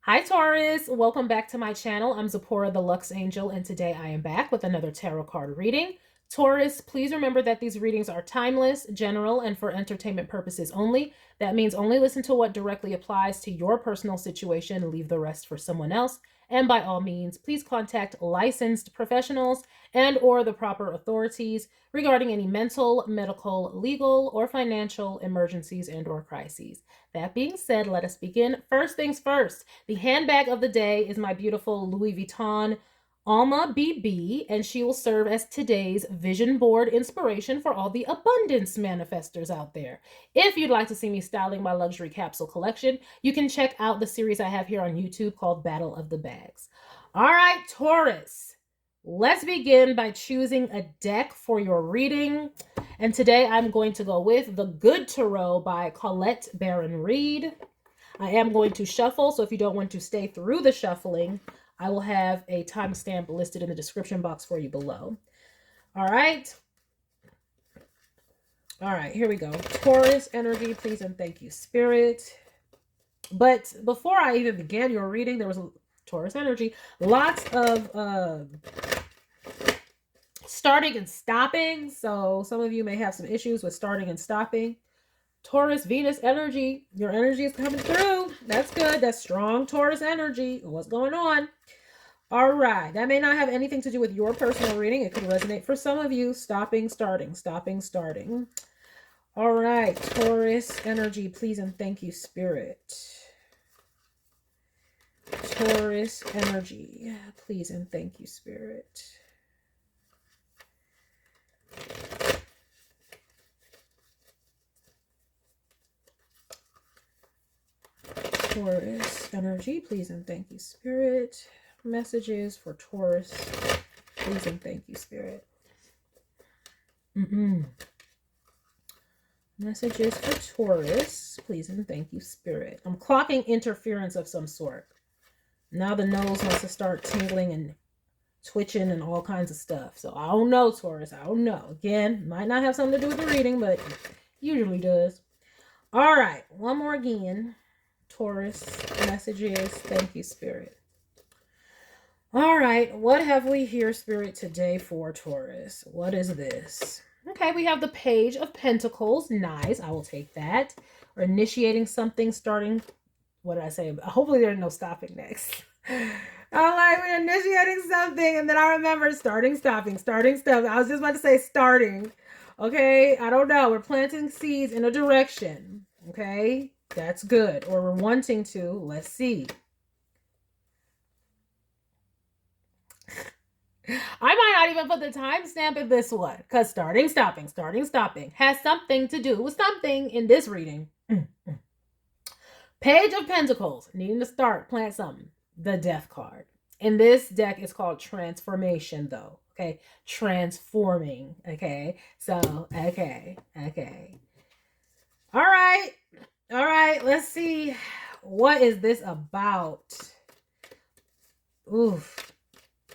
Hi Taurus, welcome back to my channel. I'm Zipporah the Lux Angel, and today I am back with another tarot card reading. Taurus, please remember that these readings are timeless, general, and for entertainment purposes only. That means only listen to what directly applies to your personal situation, leave the rest for someone else. And by all means, please contact licensed professionals and or the proper authorities regarding any mental, medical, legal, or financial emergencies and or crises. That being said, let us begin. First things first. The handbag of the day is my beautiful Louis Vuitton Alma BB, and she will serve as today's vision board inspiration for all the abundance manifestors out there. If you'd like to see me styling my luxury capsule collection, you can check out the series I have here on YouTube called Battle of the Bags. All right, Taurus, let's begin by choosing a deck for your reading. And today I'm going to go with The Good Tarot by Colette Baron Reed. I am going to shuffle, so if you don't want to stay through the shuffling, I will have a timestamp listed in the description box for you below. All right. All right, here we go. Taurus energy, please and thank you, Spirit. But before I even began your reading, there was a Taurus energy. Lots of starting and stopping. So some of you may have some issues with starting and stopping. Taurus, Venus energy. Your energy is coming through. That's good. That's strong Taurus energy. What's going on? All right. That may not have anything to do with your personal reading. It could resonate for some of you. Stopping, starting, stopping, starting. All right. Taurus energy, please and thank you, Spirit. Taurus energy, please and thank you, Spirit. Taurus energy, please and thank you, Spirit. Messages for Taurus, please and thank you, Spirit. Messages for Taurus, please and thank you, Spirit. I'm clocking interference of some sort. Now the nose wants to start tingling and twitching and all kinds of stuff. So I don't know, Taurus. I don't know. Again, might not have something to do with the reading, but usually does. All right. One more again. Taurus messages. Thank you, Spirit. All right. What have we here, Spirit, today for Taurus? What is this? Okay, we have the Page of Pentacles. Nice. I will take that. Or initiating something, starting. What did I say? Hopefully there's no stopping next. I'm like, we're initiating something, and then I remember starting, stopping, starting, stuff. I was just about to say starting. Okay, I don't know. We're planting seeds in a direction. Okay, that's good. Or we're wanting to. Let's see. I might not even put the timestamp in this one because starting, stopping, starting, stopping has something to do with something in this reading. Page of Pentacles, needing to start, plant something. The Death card. In this deck, it's called Transformation, though. Okay, transforming. Okay, so okay. All right. Let's see. What is this about? Oof.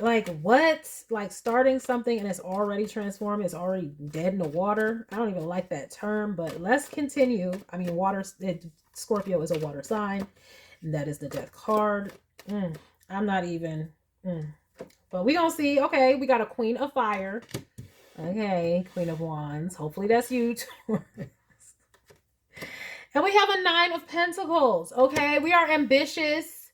Like what? Like starting something and it's already transformed. It's already dead in the water. I don't even like that term, but let's continue. I mean, Scorpio is a water sign. And that is the Death card. I'm not even. But we gonna see. Okay, we got a Queen of Fire. Okay, Queen of Wands. Hopefully that's you. And we have a Nine of Pentacles. Okay, we are ambitious.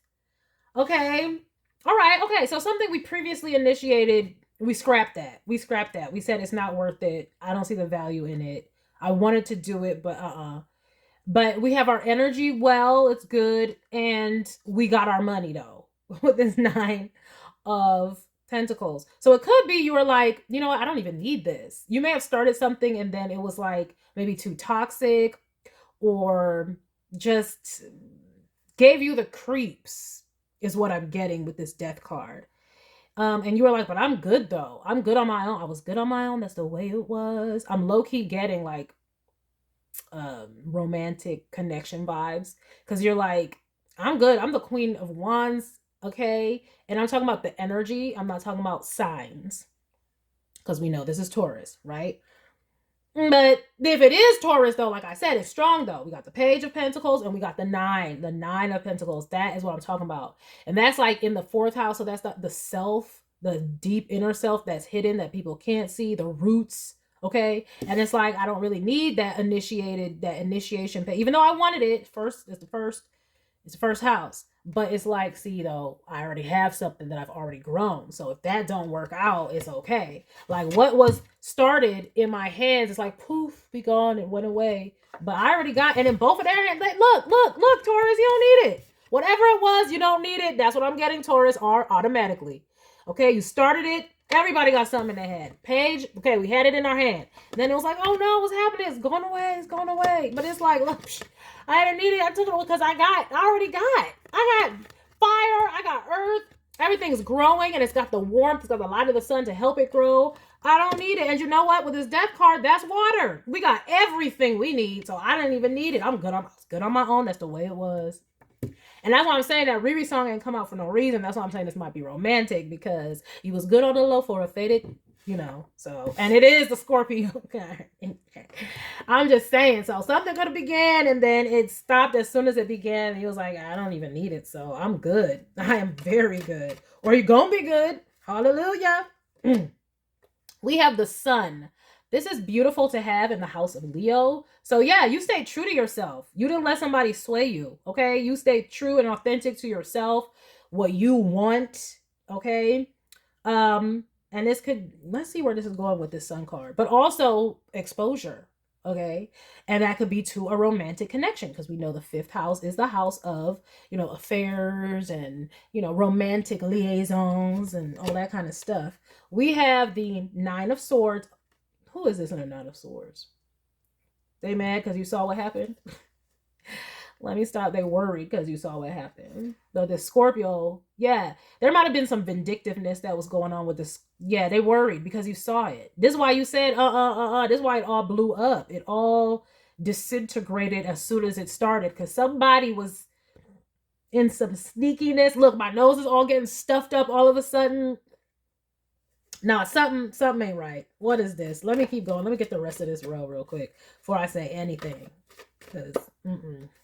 Okay. All right. Okay, so something we previously initiated, we scrapped that. We said it's not worth it. I don't see the value in it. I wanted to do it, but But we have our energy well, it's good, and we got our money though with this Nine of Pentacles. So it could be you were like, you know what, I don't even need this. You may have started something and then it was like maybe too toxic or just gave you the creeps, is what I'm getting with this Death card. And you were like, but I'm good though. I'm good on my own. I was good on my own. That's the way it was. I'm low-key getting like romantic connection vibes because you're like, I'm good. I'm the Queen of Wands. Okay. And I'm talking about the energy. I'm not talking about signs because we know this is Taurus, right? But if it is Taurus, though, like I said, it's strong, though. We got the Page of Pentacles and we got the Nine of Pentacles. That is what I'm talking about. And that's like in the 4th house. So that's the self, the deep inner self that's hidden, that people can't see, the roots. Okay. And it's like, I don't really need that initiation pay, even though I wanted it. It's the first house. But it's like, see, though, I already have something that I've already grown. So if that don't work out, it's okay. Like what was started in my hands, it's like poof, be gone, and went away. But I already got, and in both of their hands, like, look, Taurus, you don't need it. Whatever it was, you don't need it. That's what I'm getting, Taurus, are automatically. Okay, you started it. Everybody got something in their hand. Page, okay, we had it in our hand. And then it was like, oh no, what's happening? It's going away. It's going away. But it's like, look, I didn't need it. I took it because I already got. I got fire. I got earth. Everything's growing and it's got the warmth. It's got the light of the sun to help it grow. I don't need it. And you know what? With this death card, that's water. We got everything we need. So I didn't even need it. I'm good. I was good on my own. That's the way it was. And that's why I'm saying that Riri song ain't come out for no reason. That's why I'm saying this might be romantic, because you was good on the low for a faded, so, and it is the Scorpio. I'm just saying, so something could have began and then it stopped as soon as it began. He was like, I don't even need it. So I'm good. I am very good. Or you're going to be good. Hallelujah. We have the sun. This is beautiful to have in the house of Leo. So yeah, you stay true to yourself. You didn't let somebody sway you, okay? You stay true and authentic to yourself, what you want, okay? And this could, let's see where this is going with this sun card, but also exposure, okay? And that could be to a romantic connection, because we know the 5th house is the house of, affairs and, romantic liaisons and all that kind of stuff. We have the 9 of Swords. Who is this in a 9 of Swords? They mad because you saw what happened? Let me stop. They worried because you saw what happened. Though the Scorpio, yeah, there might have been some vindictiveness that was going on with this. Yeah, they worried because you saw it. This is why you said, This is why it all blew up. It all disintegrated as soon as it started, because somebody was in some sneakiness. Look, my nose is all getting stuffed up all of a sudden. No, something ain't right. What is this? Let me keep going. Let me get the rest of this row real quick before I say anything. Because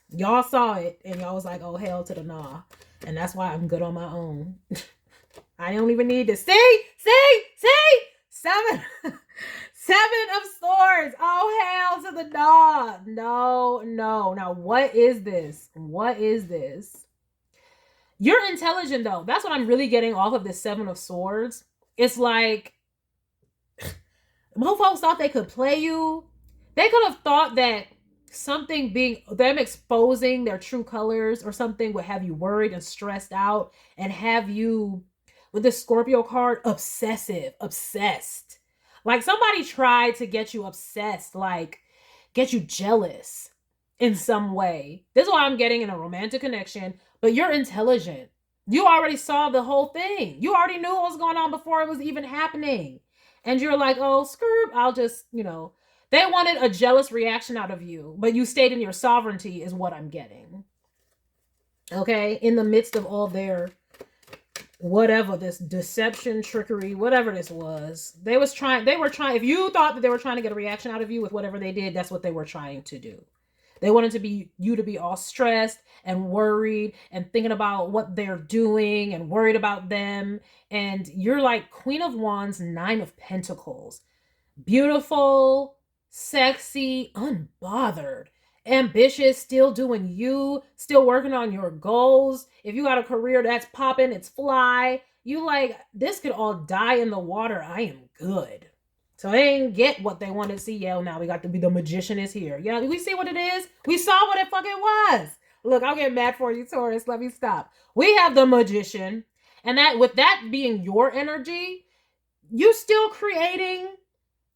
y'all saw it and y'all was like, oh, hell to the nah. And that's why I'm good on my own. I don't even need to see. 7 of Swords. Oh, hell to the nah. No. Now, what is this? You're intelligent, though. That's what I'm really getting off of this 7 of Swords. It's like, most folks thought they could play you. They could have thought that something them exposing their true colors or something would have you worried and stressed out and have you, with this Scorpio card, obsessed. Like somebody tried to get you obsessed, like get you jealous in some way. This is why I'm getting in a romantic connection, but you're intelligent. You already saw the whole thing. You already knew what was going on before it was even happening. And you're like, oh, screw, I'll just, they wanted a jealous reaction out of you, but you stayed in your sovereignty is what I'm getting. Okay? In the midst of all their, whatever, this deception, trickery, whatever this was, they were trying, if you thought that they were trying to get a reaction out of you with whatever they did, that's what they were trying to do. They wanted you to be all stressed and worried and thinking about what they're doing and worried about them. And you're like Queen of Wands, 9 of Pentacles. Beautiful, sexy, unbothered, ambitious, still doing you, still working on your goals. If you got a career that's popping, it's fly. You like, this could all die in the water. I am good. So they didn't get what they wanted to see. Yeah, now we got to be the magician is here. Yeah, we see what it is. We saw what it fucking was. Look, I'll get mad for you, Taurus. Let me stop. We have the magician. And that, with that being your energy, you're still creating.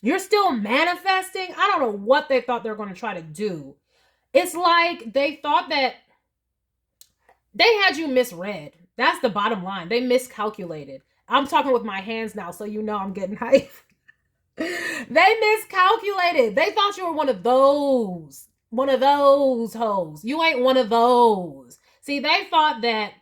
You're still manifesting. I don't know what they thought they were going to try to do. It's like they thought that they had you misread. That's the bottom line. They miscalculated. I'm talking with my hands now, so you know I'm getting hype. They miscalculated. They thought you were one of those hoes. You ain't one of those. See, they thought that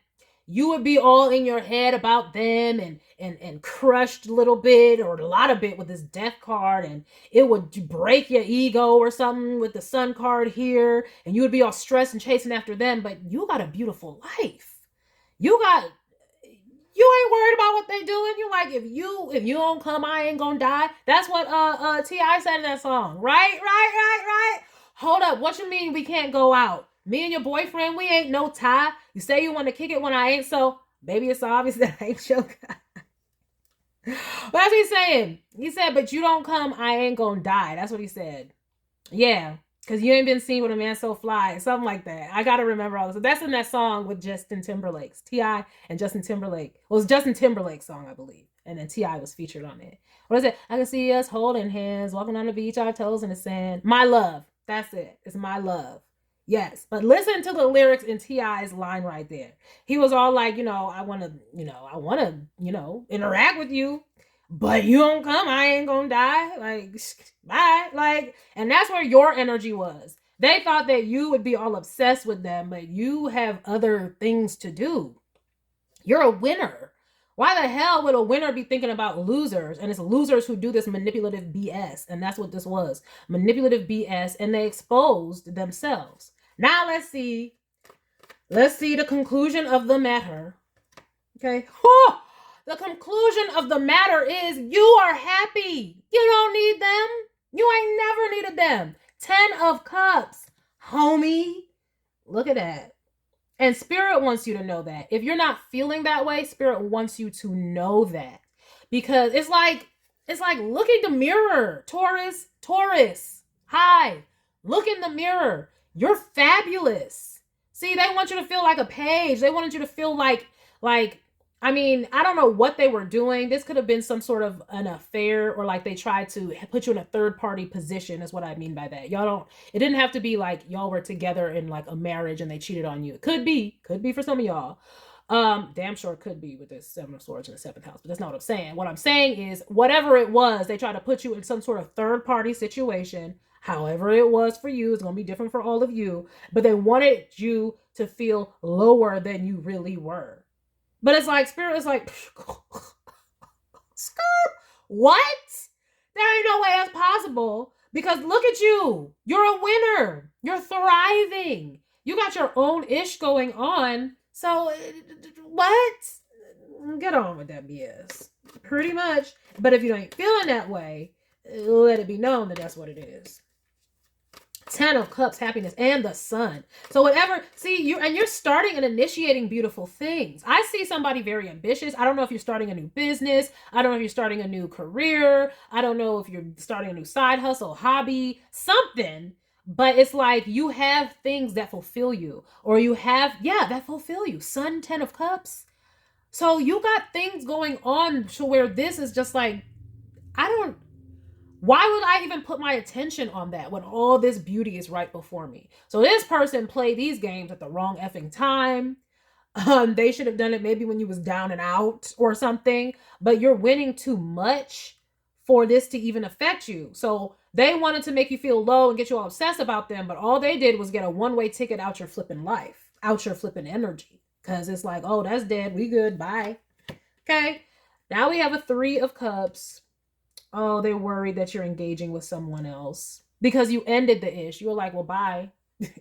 you would be all in your head about them and crushed a little bit or a lot of bit with this death card, and it would break your ego or something with the sun card here, and you would be all stressed and chasing after them. But you got a beautiful life. You ain't worried about what they doing. You like, if you don't come, I ain't gonna die. That's what T.I. said in that song. Right. Hold up. What you mean we can't go out? Me and your boyfriend, we ain't no tie. You say you want to kick it when I ain't, so baby, it's obvious that I ain't your guy. But that's what he's saying. He said, but you don't come, I ain't gonna die. That's what he said. Yeah. Because you ain't been seen with a man so fly. Something like that. I got to remember all this. So that's in that song with Justin Timberlake's. T.I. and Justin Timberlake. Well, it was Justin Timberlake's song, I believe. And then T.I. was featured on it. What is it? I can see us holding hands, walking on the beach, our toes in the sand. My love. That's it. It's my love. Yes. But listen to the lyrics in T.I.'s line right there. He was all like, I want to, interact with you. But you don't come, I ain't gonna die. Like, bye. Like, and that's where your energy was. They thought that you would be all obsessed with them, but you have other things to do. You're a winner. Why the hell would a winner be thinking about losers? And it's losers who do this manipulative BS. And that's what this was. Manipulative BS. And they exposed themselves. Now let's see the conclusion of the matter. Okay. Oh! The conclusion of the matter is you are happy. You don't need them. You ain't never needed them. 10 of Cups. Homie. Look at that. And Spirit wants you to know that. If you're not feeling that way, Spirit wants you to know that. Because it's like look in the mirror. Taurus. Hi. Look in the mirror. You're fabulous. See, they want you to feel like a page. They wanted you to feel like I mean, I don't know what they were doing. This could have been some sort of an affair, or like they tried to put you in a third party position is what I mean by that. It didn't have to be like y'all were together in like a marriage and they cheated on you. It could be for some of y'all. Damn sure it could be with this 7 of Swords in the 7th house, but that's not what I'm saying. What I'm saying is whatever it was, they tried to put you in some sort of third party situation. However it was for you, it's going to be different for all of you, but they wanted you to feel lower than you really were. But it's like, Spirit is like, what? There ain't no way that's possible. Because look at you. You're a winner. You're thriving. You got your own ish going on. So, what? Get on with that BS. Pretty much. But if you ain't feeling that way, let it be known that that's what it is. 10 of Cups, happiness, and the Sun. So whatever, see, you're starting and initiating beautiful things. I see somebody very ambitious. I don't know if you're starting a new business. I don't know if you're starting a new career. I don't know if you're starting a new side hustle, hobby, something. But it's like you have things that fulfill you. Or you have, that fulfill you. Sun, 10 of Cups. So you got things going on to where this is just like, why would I even put my attention on that when all this beauty is right before me? So this person played these games at the wrong effing time. They should have done it maybe when you was down and out or something. But you're winning too much for this to even affect you. So they wanted to make you feel low and get you all obsessed about them. But all they did was get a one-way ticket out your flipping life, out your flipping energy. Because it's like, oh, that's dead. We good. Bye. Okay. Now we have a 3 of Cups. Oh, they're worried that you're engaging with someone else because you ended the ish. You were like, well, bye.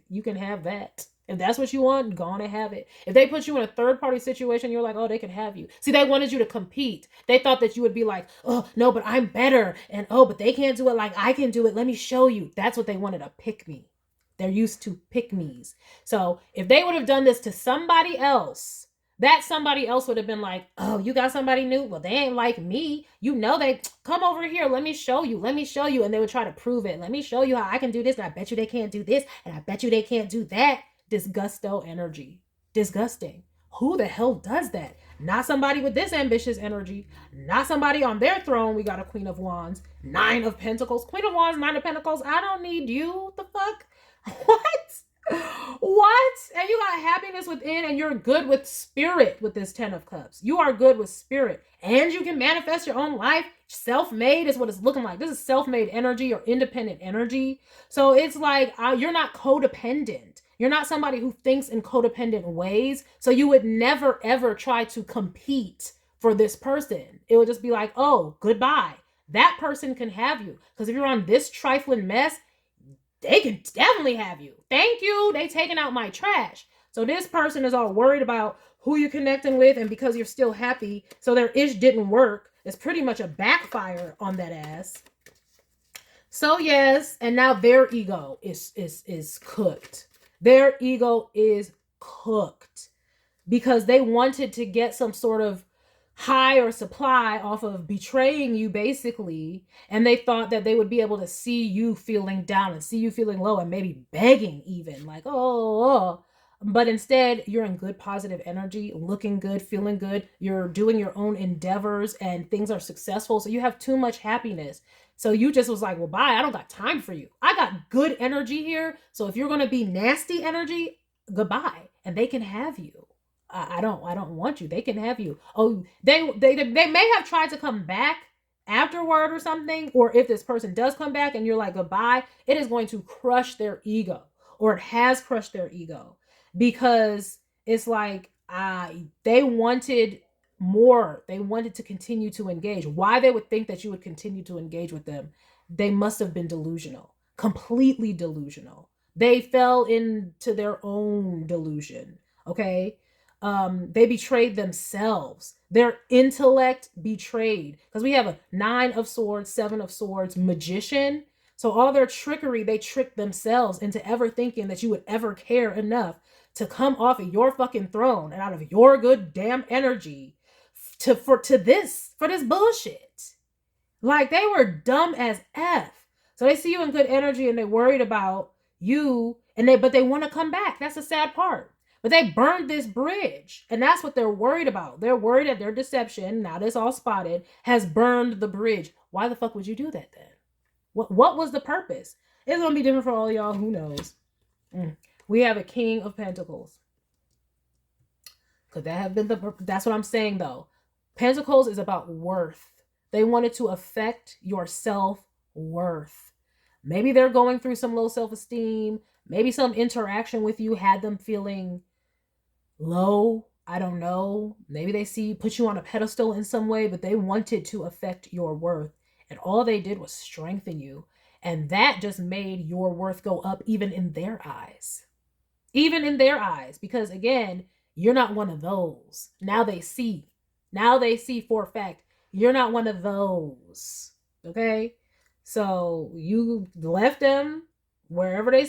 You can have that. If that's what you want, go on and have it. If they put you in a third party situation, you're like, oh, they can have you. See, they wanted you to compete. They thought that you would be like, oh, no, but I'm better. And oh, but they can't do it like I can do it. Let me show you. That's what they wanted, a pick me. They're used to pick me's. So if they would have done this to somebody else, that somebody else would have been like, oh, you got somebody new? Well, they ain't like me. You know, they come over here. Let me show you. Let me show you. And they would try to prove it. Let me show you how I can do this. And I bet you they can't do this. And I bet you they can't do that. Disgusto energy. Disgusting. Who the hell does that? Not somebody with this ambitious energy. Not somebody on their throne. We got a Queen of Wands. 9 of Pentacles. Queen of Wands, 9 of Pentacles. I don't need you. The fuck? What? What? And you got happiness within, and you're good with spirit with this 10 of Cups. You are good with spirit, and you can manifest your own life. Self-made is what it's looking like. This is self-made energy or independent energy. So it's like you're not codependent. You're not somebody who thinks in codependent ways. So you would never, ever try to compete for this person. It would just be like, oh, goodbye. That person can have you. Because if you're on this trifling mess, they can definitely have you. Thank you. They taking out my trash. So this person is all worried about who you're connecting with, and because you're still happy, so their ish didn't work. It's pretty much a backfire on that ass. So yes, and now their ego is cooked. Their ego is cooked because they wanted to get some sort of high or supply off of betraying you, basically, and they thought that they would be able to see you feeling down and see you feeling low and maybe begging even like, oh. But instead, you're in good positive energy, looking good, feeling good. You're doing your own endeavors and things are successful. So you have too much happiness. So you just was like, well, bye. I don't got time for you. I got good energy here. So if you're going to be nasty energy, goodbye. And they can have you. I don't want you. They can have you. Oh, they may have tried to come back afterward or something. Or if this person does come back and you're like, goodbye, it is going to crush their ego, or it has crushed their ego. Because it's like they wanted more. They wanted to continue to engage. Why they would think that you would continue to engage with them? They must have been delusional, completely delusional. They fell into their own delusion. Okay. They betrayed themselves. Their intellect betrayed. Because we have a 9 of swords, 7 of swords, magician. So all their trickery, they tricked themselves into ever thinking that you would ever care enough to come off of your fucking throne and out of your good damn energy for this bullshit. Like, they were dumb as F. So they see you in good energy and they're worried about you, but they want to come back. That's the sad part. But they burned this bridge, and that's what they're worried about. They're worried that their deception, now that's all spotted, has burned the bridge. Why the fuck would you do that then? What was the purpose? It's going to be different for all y'all. Who knows? We have a King of Pentacles. Could that have been that's what I'm saying though. Pentacles is about worth. They wanted to affect your self-worth. Maybe they're going through some low self-esteem. Maybe some interaction with you had them feeling low. I don't know. Maybe they put you on a pedestal in some way, but they wanted to affect your worth. And all they did was strengthen you. And that just made your worth go up even in their eyes. Even in their eyes. Because again, you're not one of those. Now they see for a fact, you're not one of those. Okay? So you left them wherever they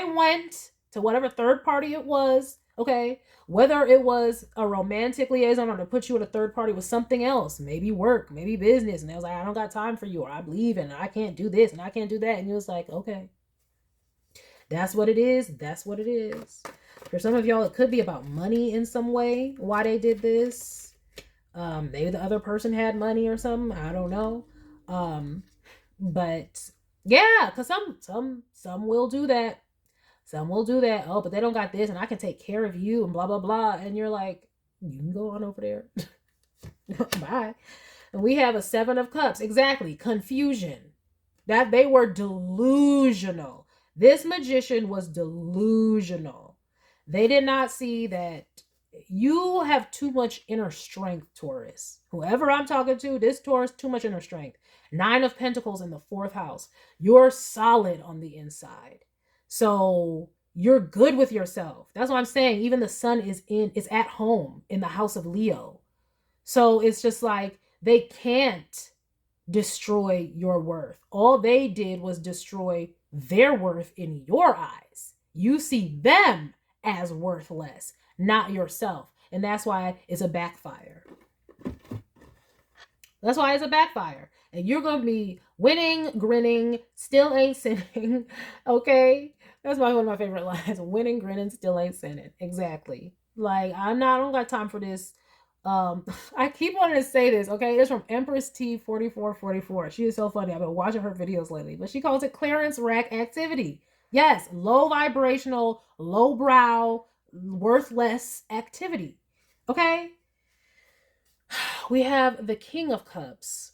went, to whatever third party it was. Okay? Whether it was a romantic liaison or to put you with a third party with something else, maybe work, maybe business. And they was like, I don't got time for you, or I'm leaving, and I can't do this and I can't do that. And you was like, okay, that's what it is. That's what it is. For some of y'all, it could be about money in some way, why they did this. Maybe the other person had money or something. I don't know. But yeah, because some will do that. Some will do that. Oh, but they don't got this, and I can take care of you, and blah, blah, blah. And you're like, you can go on over there. Bye. And we have a 7 of Cups. Exactly. Confusion. That they were delusional. This magician was delusional. They did not see that you have too much inner strength, Taurus. Whoever I'm talking to, this Taurus, too much inner strength. 9 of Pentacles in the 4th house. You're solid on the inside. So you're good with yourself. That's what I'm saying. Even the sun is at home in the house of Leo. So it's just like they can't destroy your worth. All they did was destroy their worth in your eyes. You see them as worthless, not yourself. And that's why it's a backfire. That's why it's a backfire. And you're going to be winning, grinning, still ain't sinning. Okay? That's one of my favorite lines. Winning, grinning, still ain't sinning. Exactly. Like, I don't got time for this. I keep wanting to say this, okay? It's from Empress T 4444. She is so funny. I've been watching her videos lately. But she calls it clearance rack activity. Yes, low vibrational, low brow, worthless activity. Okay? We have the King of Cups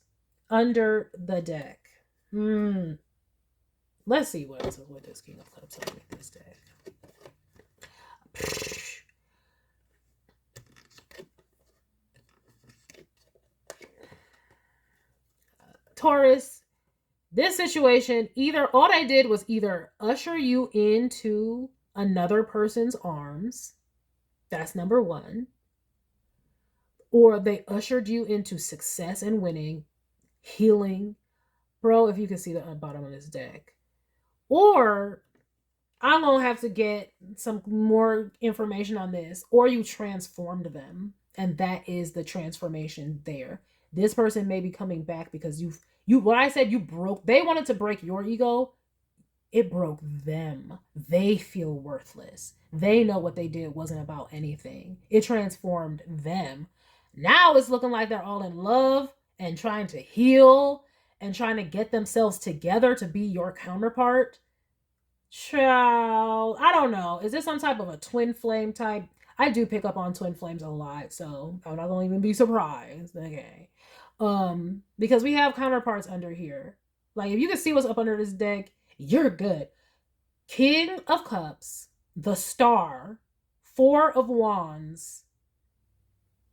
under the deck. Let's see what else is with this King of Cups underneath this deck. Taurus, this situation, either all they did was either usher you into another person's arms. That's number one. Or they ushered you into success and winning, healing. Bro, if you can see the bottom of this deck. Or I'm going to have to get some more information on this. Or you transformed them. And that is the transformation there. This person may be coming back because what I said, you broke. They wanted to break your ego. It broke them. They feel worthless. They know what they did wasn't about anything. It transformed them. Now it's looking like they're all in love and trying to heal and trying to get themselves together to be your counterpart. Child, I don't know. Is this some type of a twin flame type? I do pick up on twin flames a lot, so I'm not gonna even be surprised. Okay. Because we have counterparts under here. Like, if you can see what's up under this deck, you're good. King of Cups, the Star, Four of Wands,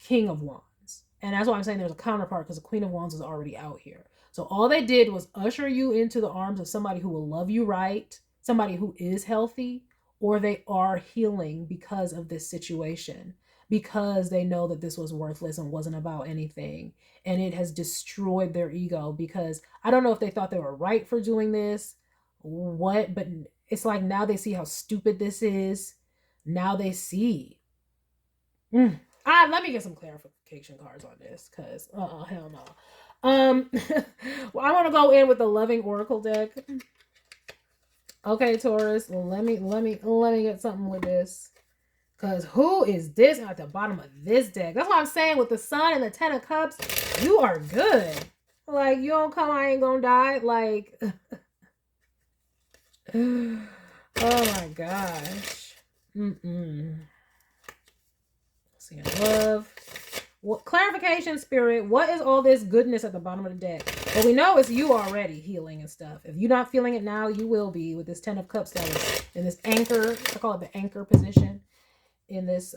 King of Wands. And that's why I'm saying there's a counterpart, because the Queen of Wands is already out here. So all they did was usher you into the arms of somebody who will love you right, somebody who is healthy, or they are healing because of this situation, because they know that this was worthless and wasn't about anything. And it has destroyed their ego, because I don't know if they thought they were right for doing this, but it's like now they see how stupid this is. Now they see. Let me get some clarification cards on this, because hell no. Well, I want to go in with the Loving Oracle deck. Okay, Taurus. Well, let me get something with this. Because who is this at the bottom of this deck? That's what I'm saying, with the Sun and the Ten of Cups, you are good. Like, you don't come, I ain't gonna die. Like, oh my gosh. See, love. What clarification, Spirit? What is all this goodness at the bottom of the deck? Well, we know it's you already healing and stuff. If you're not feeling it now, you will be with this Ten of Cups that is in this anchor. I call it the anchor position in this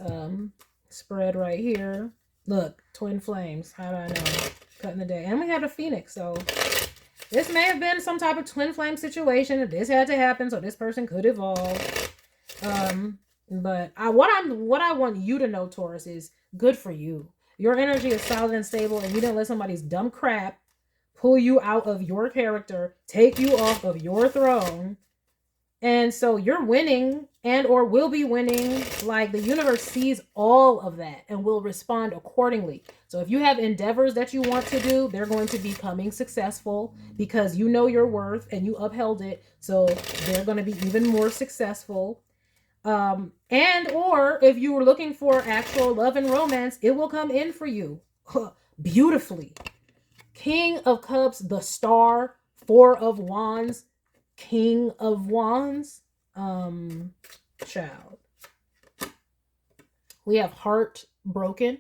spread right here. Look, twin flames. How do I know? Cutting the day. And we had a Phoenix, so this may have been some type of twin flame situation. This had to happen so this person could evolve. But what I want you to know, Taurus, is good for you. Your energy is solid and stable, and you didn't let somebody's dumb crap pull you out of your character, take you off of your throne. And so you're winning, and or will be winning. Like, the universe sees all of that and will respond accordingly. So if you have endeavors that you want to do, they're going to be becoming successful because you know your worth and you upheld it. So they're going to be even more successful. And or if you were looking for actual love and romance, it will come in for you beautifully. King of Cups, the Star, Four of Wands, King of Wands. Child. We have heart broken,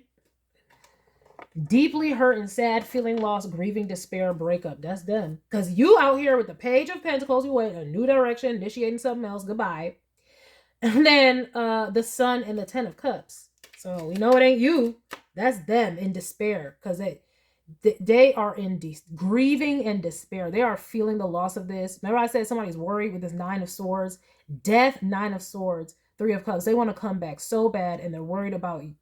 deeply hurt and sad, feeling lost, grieving, despair, breakup. That's them. Because you out here with the Page of Pentacles, you went a new direction, initiating something else. Goodbye. And then the Sun and the Ten of Cups. So we know it ain't you. That's them in despair, because they are in grieving and despair. They are feeling the loss of this. Remember I said somebody's worried with this Nine of Swords. Death, Nine of Swords, Three of Cups. They want to come back so bad, and they're worried about you.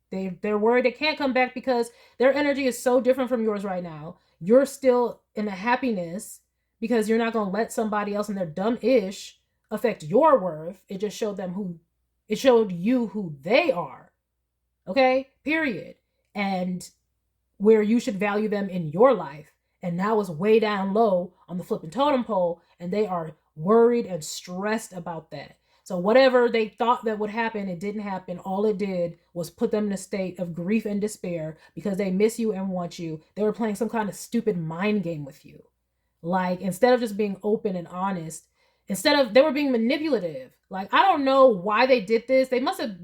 They're worried they can't come back because their energy is so different from yours right now. You're still in a happiness because you're not going to let somebody else and their dumb-ish affect your worth. It just showed you who they are. Okay? Period. And where you should value them in your life. And now it's way down low on the flipping totem pole, and they are worried and stressed about that. So whatever they thought that would happen, it didn't happen. All it did was put them in a state of grief and despair because they miss you and want you. They were playing some kind of stupid mind game with you. Like, instead of just being open and honest, they were being manipulative. Like, I don't know why they did this.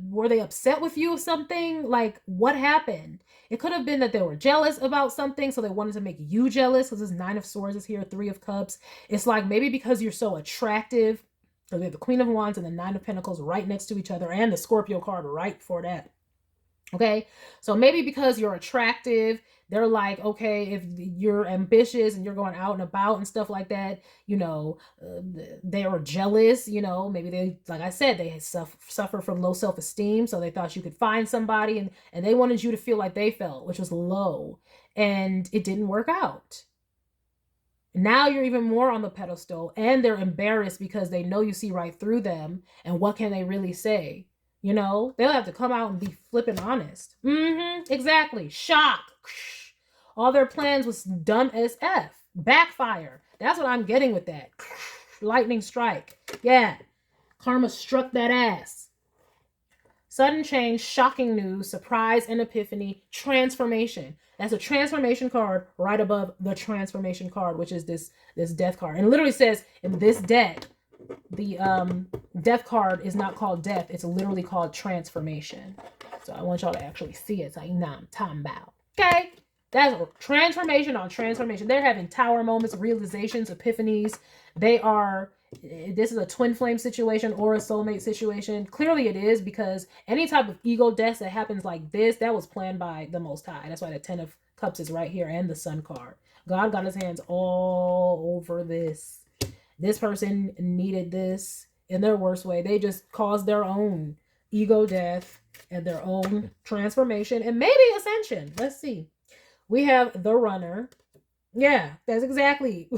Were they upset with you or something? Like, what happened? It could have been that they were jealous about something, so they wanted to make you jealous, because this Nine of Swords is here, Three of Cups. It's like, maybe because you're so attractive, So we have the Queen of Wands and the Nine of Pentacles right next to each other, and the Scorpio card right before that. Okay, so maybe because you're attractive, they're like, okay, if you're ambitious and you're going out and about and stuff like that, they are jealous, maybe they, like I said, they suffer from low self-esteem. So they thought you could find somebody, and they wanted you to feel like they felt, which was low, and it didn't work out. Now you're even more on the pedestal, and they're embarrassed because they know you see right through them. And what can they really say? They'll have to come out and be flipping honest. Exactly. Shock. All their plans was dumb as F. Backfire. That's what I'm getting with that. Lightning strike. Yeah. Karma struck that ass. Sudden change, shocking news, surprise and epiphany, transformation. That's a transformation card right above the transformation card, which is this death card. And it literally says in this deck, the death card is not called death. It's literally called transformation. So I want y'all to actually see it. So you know what I'm talking about. Okay? That's a transformation on transformation. They're having tower moments, realizations, epiphanies. This is a twin flame situation or a soulmate situation. Clearly it is, because any type of ego death that happens like this, that was planned by the Most High. That's why the 10 of Cups is right here, and the Sun card. God got his hands all over this. This person needed this in their worst way. They just caused their own ego death and their own transformation and maybe ascension. Let's see. We have the Runner. Yeah, that's exactly.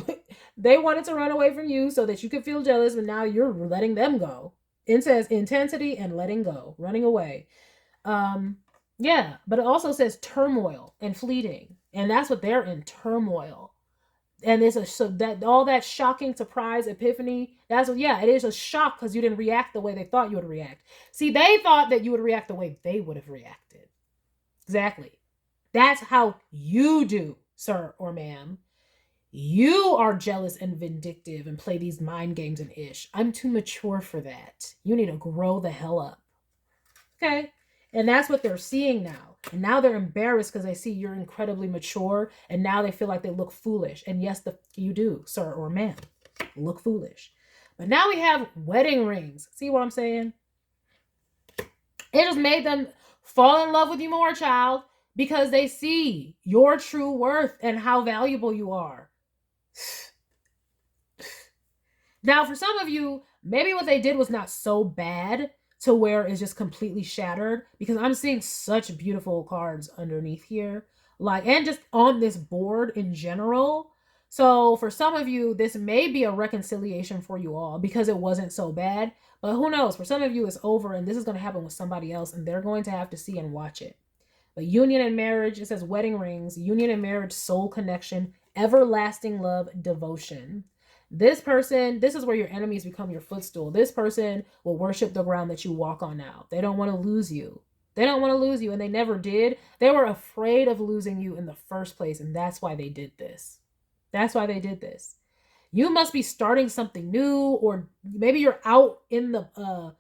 They wanted to run away from you so that you could feel jealous, but now you're letting them go. It says intensity and letting go, running away. Yeah, but it also says turmoil and fleeting. And that's what they're in, turmoil. And all that shocking surprise epiphany, it is a shock because you didn't react the way they thought you would react. See, they thought that you would react the way they would have reacted. Exactly. That's how you do, sir or ma'am. You are jealous and vindictive and play these mind games and ish. I'm too mature for that. You need to grow the hell up. Okay? And that's what they're seeing now. And now they're embarrassed because they see you're incredibly mature, and now they feel like they look foolish. And yes, you do, sir or ma'am, look foolish. But now we have wedding rings. See what I'm saying? It just made them fall in love with you more, child, because they see your true worth and how valuable you are. Now, for some of you, maybe what they did was not so bad to where it's just completely shattered, because I'm seeing such beautiful cards underneath here, and just on this board in general. So for some of you, this may be a reconciliation for you all because it wasn't so bad, but who knows? For some of you, it's over, and this is going to happen with somebody else, and they're going to have to see and watch it. But union and marriage, it says wedding rings, union and marriage, soul connection, everlasting love, devotion. This is where your enemies become your footstool. This person will worship the ground that you walk on now. They don't want to lose you. They don't want to lose you, and they never did. They were afraid of losing you in the first place, and that's why they did this. That's why they did this. You must be starting something new, or maybe you're out in the,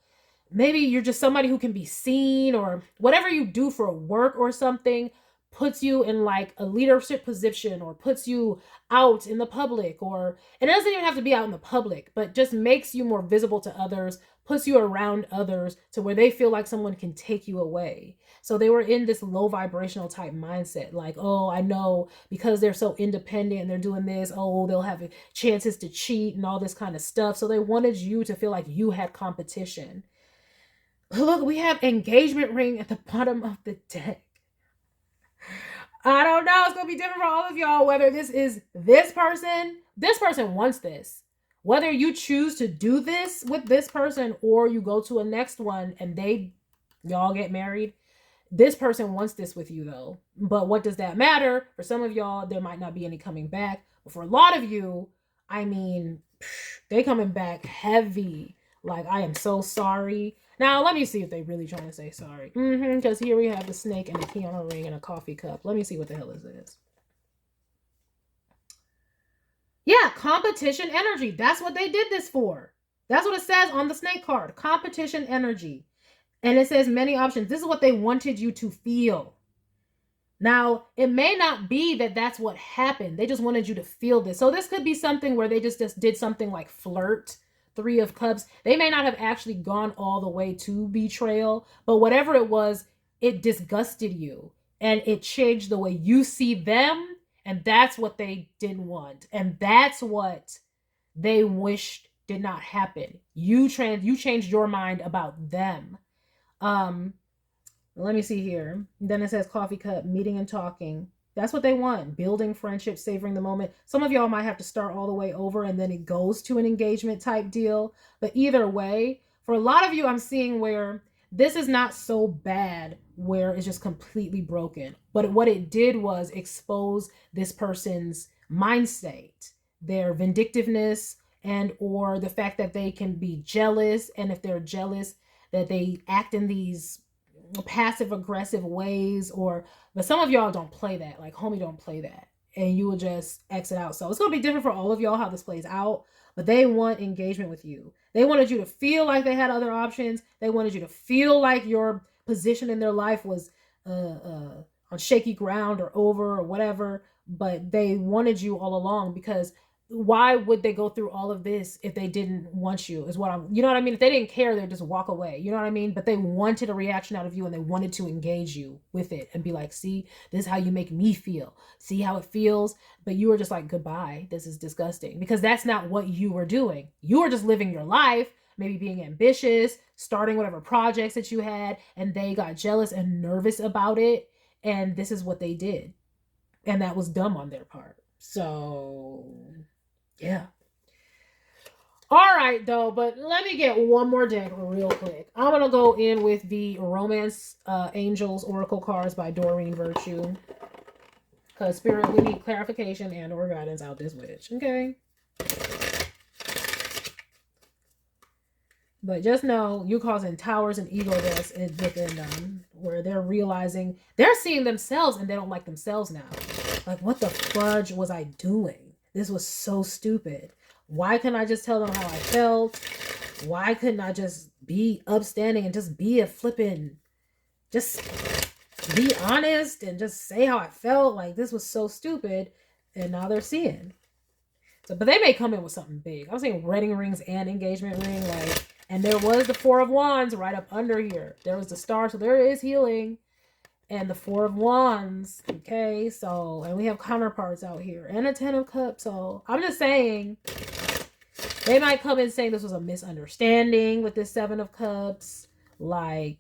maybe you're just somebody who can be seen, or whatever you do for work or something puts you in like a leadership position, or puts you out in the public, or it doesn't even have to be out in the public, but just makes you more visible to others, puts you around others to where they feel like someone can take you away. So they were in this low vibrational type mindset, like, oh, I know because they're so independent and they're doing this, oh, they'll have chances to cheat and all this kind of stuff. So they wanted you to feel like you had competition. Look, we have engagement ring at the bottom of the deck. I don't know. It's going to be different for all of y'all, whether this is this person. This person wants this. Whether you choose to do this with this person or you go to a next one and y'all get married, this person wants this with you though. But what does that matter? For some of y'all, there might not be any coming back. But for a lot of you, I mean, they coming back heavy. Like, I am so sorry. Now, let me see if they really trying to say sorry. Because here we have the snake and the key on a ring and a coffee cup. Let me see what the hell is this. Yeah, competition energy. That's what they did this for. That's what it says on the snake card. Competition energy. And it says many options. This is what they wanted you to feel. Now, it may not be that that's what happened. They just wanted you to feel this. So this could be something where they just did something like flirt Three of Cups. They may not have actually gone all the way to betrayal, but whatever it was, it disgusted you and it changed the way you see them. And that's what they didn't want. And that's what they wished did not happen. You changed your mind about them. Let me see here. Then it says coffee cup, meeting and talking. That's what they want. Building friendships, savoring the moment. Some of y'all might have to start all the way over and then it goes to an engagement type deal. But either way, for a lot of you, I'm seeing where this is not so bad where it's just completely broken. But what it did was expose this person's mind state, their vindictiveness, and or the fact that they can be jealous. And if they're jealous, that they act in these passive aggressive ways. But some of y'all don't play that. Like, homie don't play that. And you will just exit out. So it's going to be different for all of y'all how this plays out. But they want engagement with you. They wanted you to feel like they had other options. They wanted you to feel like your position in their life was on shaky ground or over or whatever. But they wanted you all along, because why would they go through all of this if they didn't want you, is what you know what I mean? If they didn't care, they'd just walk away. You know what I mean? But they wanted a reaction out of you and they wanted to engage you with it and be like, see, this is how you make me feel. See how it feels? But you were just like, goodbye. This is disgusting, because that's not what you were doing. You were just living your life, maybe being ambitious, starting whatever projects that you had, and they got jealous and nervous about it. And this is what they did. And that was dumb on their part. So yeah. All right, though, but let me get one more deck real quick. I'm going to go in with the Romance Angels Oracle cards by Doreen Virtue. Because, Spirit, we need clarification and or guidance out this witch. Okay? But just know you causing towers and ego deaths within them, where they're realizing they're seeing themselves and they don't like themselves now. Like, what the fudge was I doing? This was so stupid. Why couldn't I just tell them how I felt? Why couldn't I just be upstanding and just be a flippin', just be honest and just say how I felt? Like, this was so stupid. And now they're seeing. So, but they may come in with something big. I'm saying wedding rings and engagement ring. Like, and there was the Four of Wands right up under here. There was the star. So there is healing. And the Four of Wands, okay? So, and we have counterparts out here. And a Ten of Cups. So, I'm just saying, they might come in saying this was a misunderstanding with this Seven of Cups. Like,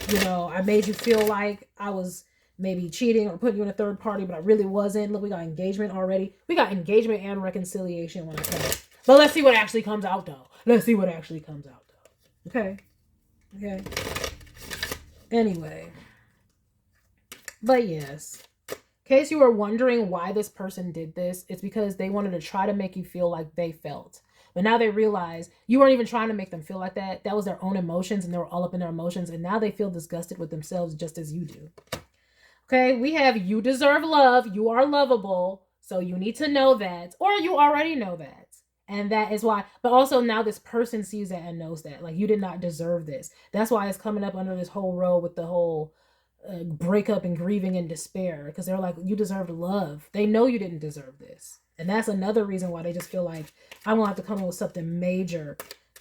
you know, I made you feel like I was maybe cheating or putting you in a third party, but I really wasn't. Look, we got engagement already. We got engagement and reconciliation when I come. But let's see what actually comes out, though. Let's see what actually comes out, though. Okay? Okay? Anyway. But yes, in case you were wondering why this person did this, it's because they wanted to try to make you feel like they felt. But now they realize you weren't even trying to make them feel like that. That was their own emotions, and they were all up in their emotions. And now they feel disgusted with themselves just as you do. Okay, we have you deserve love. You are lovable. So you need to know that, or you already know that. And that is why. But also now this person sees that and knows that. Like, you did not deserve this. That's why it's coming up under this whole row with the whole breakup and grieving and despair, because they're like, you deserved love. They know you didn't deserve this, and that's another reason why they just feel like I won't have to come up with something major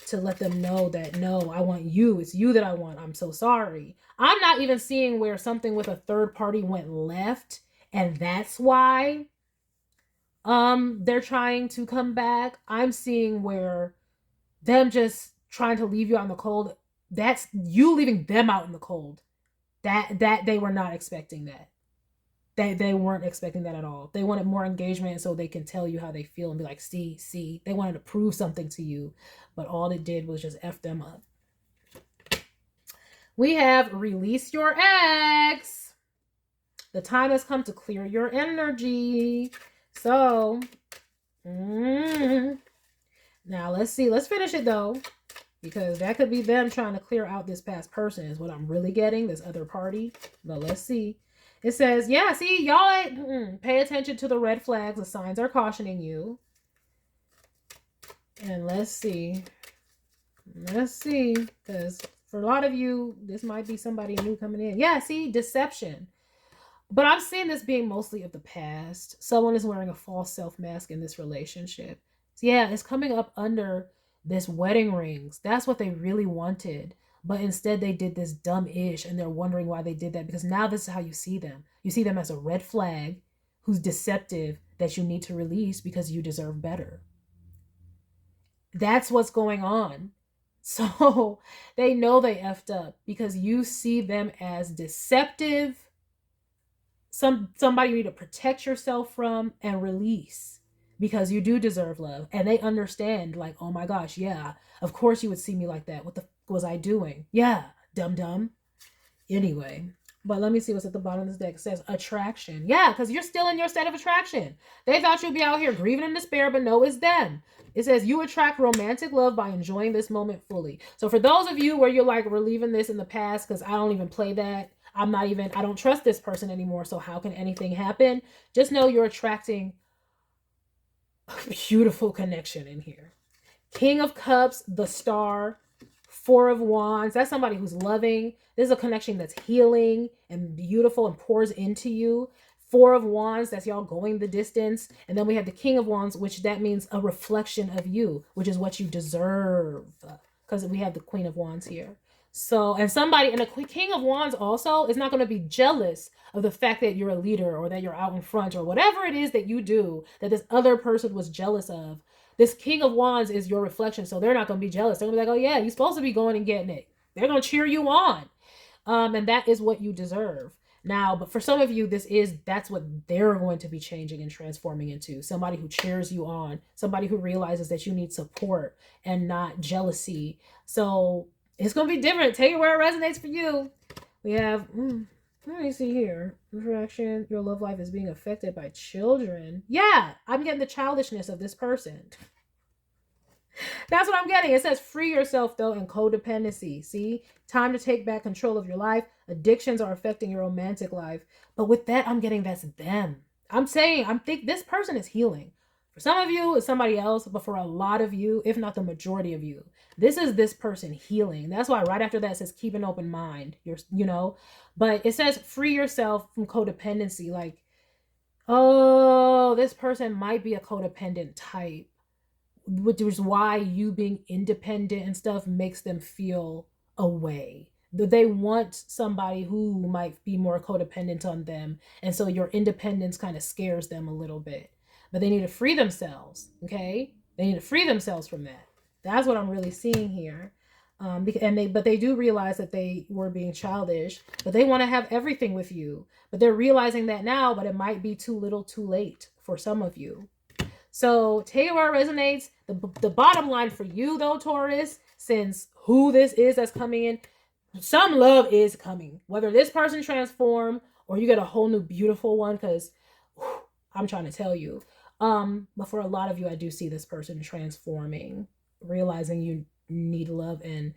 to let them know that no, I want you. It's you that I want. I'm so sorry. I'm not even seeing where something with a third party went left, and that's why they're trying to come back. I'm seeing where them just trying to leave you out in the cold. That's you leaving them out in the cold. That they were not expecting that. They weren't expecting that at all. They wanted more engagement so they can tell you how they feel and be like, see. They wanted to prove something to you, but all it did was just F them up. We have release your ex. The time has come to clear your energy. So, now let's see. Let's finish it though. Because that could be them trying to clear out this past person is what I'm really getting, this other party. But let's see. It says, yeah, see, y'all pay attention to the red flags. The signs are cautioning you. And let's see. Let's see. Because for a lot of you, this might be somebody new coming in. Yeah, see, deception. But I'm seeing this being mostly of the past. Someone is wearing a false self mask in this relationship. So yeah, it's coming up under this wedding rings. That's what they really wanted. But instead they did this dumb ish, and they're wondering why they did that, because now this is how you see them. You see them as a red flag who's deceptive, that you need to release because you deserve better. That's what's going on. So they know they effed up because you see them as deceptive, somebody you need to protect yourself from and release, because you do deserve love. And they understand, like, oh my gosh, yeah, of course you would see me like that. What the was I doing? Yeah, dumb. Anyway, but let me see what's at the bottom of this deck. It says attraction. Yeah, because you're still in your state of attraction. They thought you'd be out here grieving in despair, but no, it's them. It says you attract romantic love by enjoying this moment fully. So for those of you where you're like, we're leaving this in the past because I don't even play that. I don't trust this person anymore. So how can anything happen? Just know you're attracting a beautiful connection in here. King of Cups, the Star, Four of Wands. That's somebody who's loving. This is a connection that's healing and beautiful and pours into you. Four of Wands, that's y'all going the distance. And then we have the King of Wands, which that means a reflection of you, which is what you deserve, because we have the Queen of Wands here. So, and the King of Wands also is not going to be jealous of the fact that you're a leader or that you're out in front or whatever it is that you do that this other person was jealous of. This King of Wands is your reflection, so they're not going to be jealous. They're going to be like, oh yeah, you're supposed to be going and getting it. They're going to cheer you on. And that is what you deserve. Now, but for some of you, that's what they're going to be changing and transforming into. Somebody who cheers you on. Somebody who realizes that you need support and not jealousy. So it's going to be different. Take it where it resonates for you. We have, let me see here. Interaction, your love life is being affected by children. Yeah, I'm getting the childishness of this person. That's what I'm getting. It says free yourself, though, in codependency. See? Time to take back control of your life. Addictions are affecting your romantic life. But with that, I'm getting that's them. I think this person is healing. For some of you, it's somebody else. But for a lot of you, if not the majority of you, this is this person healing. That's why right after that, it says keep an open mind. But it says free yourself from codependency. Like, oh, this person might be a codependent type, which is why you being independent and stuff makes them feel away. They want somebody who might be more codependent on them. And so your independence kind of scares them a little bit. But they need to free themselves, okay? They need to free themselves from that. That's what I'm really seeing here. But they do realize that they were being childish, but they want to have everything with you. But they're realizing that now, but it might be too little too late for some of you. So take it where it resonates. The bottom line for you, though, Taurus, since who this is that's coming in, some love is coming. Whether this person transform or you get a whole new beautiful one, because I'm trying to tell you. But for a lot of you, I do see this person transforming, realizing you need love and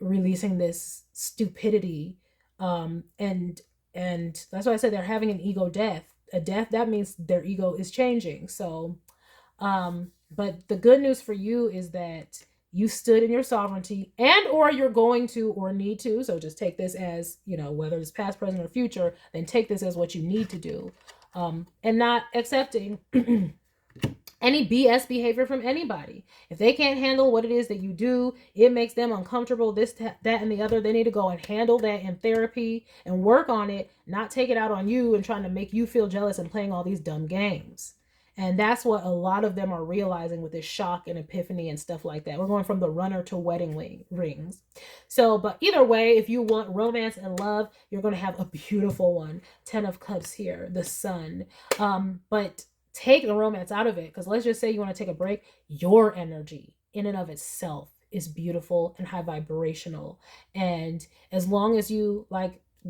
releasing this stupidity. And that's why I said they're having an ego death. A death, that means their ego is changing. So, but the good news for you is that you stood in your sovereignty, and or you're going to or need to. So just take this as, whether it's past, present, or future, then take this as what you need to do. And not accepting any BS behavior from anybody. If they can't handle what it is that you do, it makes them uncomfortable, this, that, and the other, they need to go and handle that in therapy and work on it, not take it out on you and trying to make you feel jealous and playing all these dumb games. And that's what a lot of them are realizing with this shock and epiphany and stuff like that. We're going from the runner to wedding rings. So, but either way, if you want romance and love, you're going to have a beautiful one. 10 of Cups here, the Sun. But take the romance out of it, because let's just say you want to take a break. Your energy in and of itself is beautiful and high vibrational. And as long as you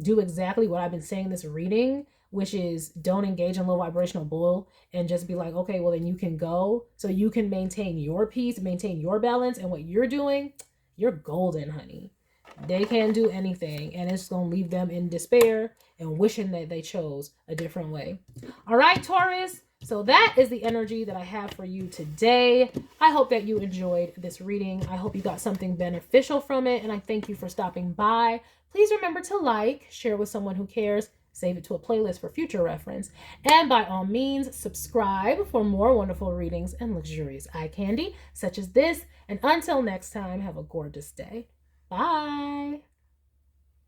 do exactly what I've been saying this reading, which is don't engage in low vibrational bull and just be like, okay, well then you can go, so you can maintain your peace, maintain your balance, and what you're doing, you're golden, honey. They can't do anything, and it's going to leave them in despair and wishing that they chose a different way. All right, Taurus. So that is the energy that I have for you today. I hope that you enjoyed this reading. I hope you got something beneficial from it, and I thank you for stopping by. Please remember to share with someone who cares, Save it to a playlist for future reference. And by all means, subscribe for more wonderful readings and luxurious eye candy such as this. And until next time, have a gorgeous day. Bye.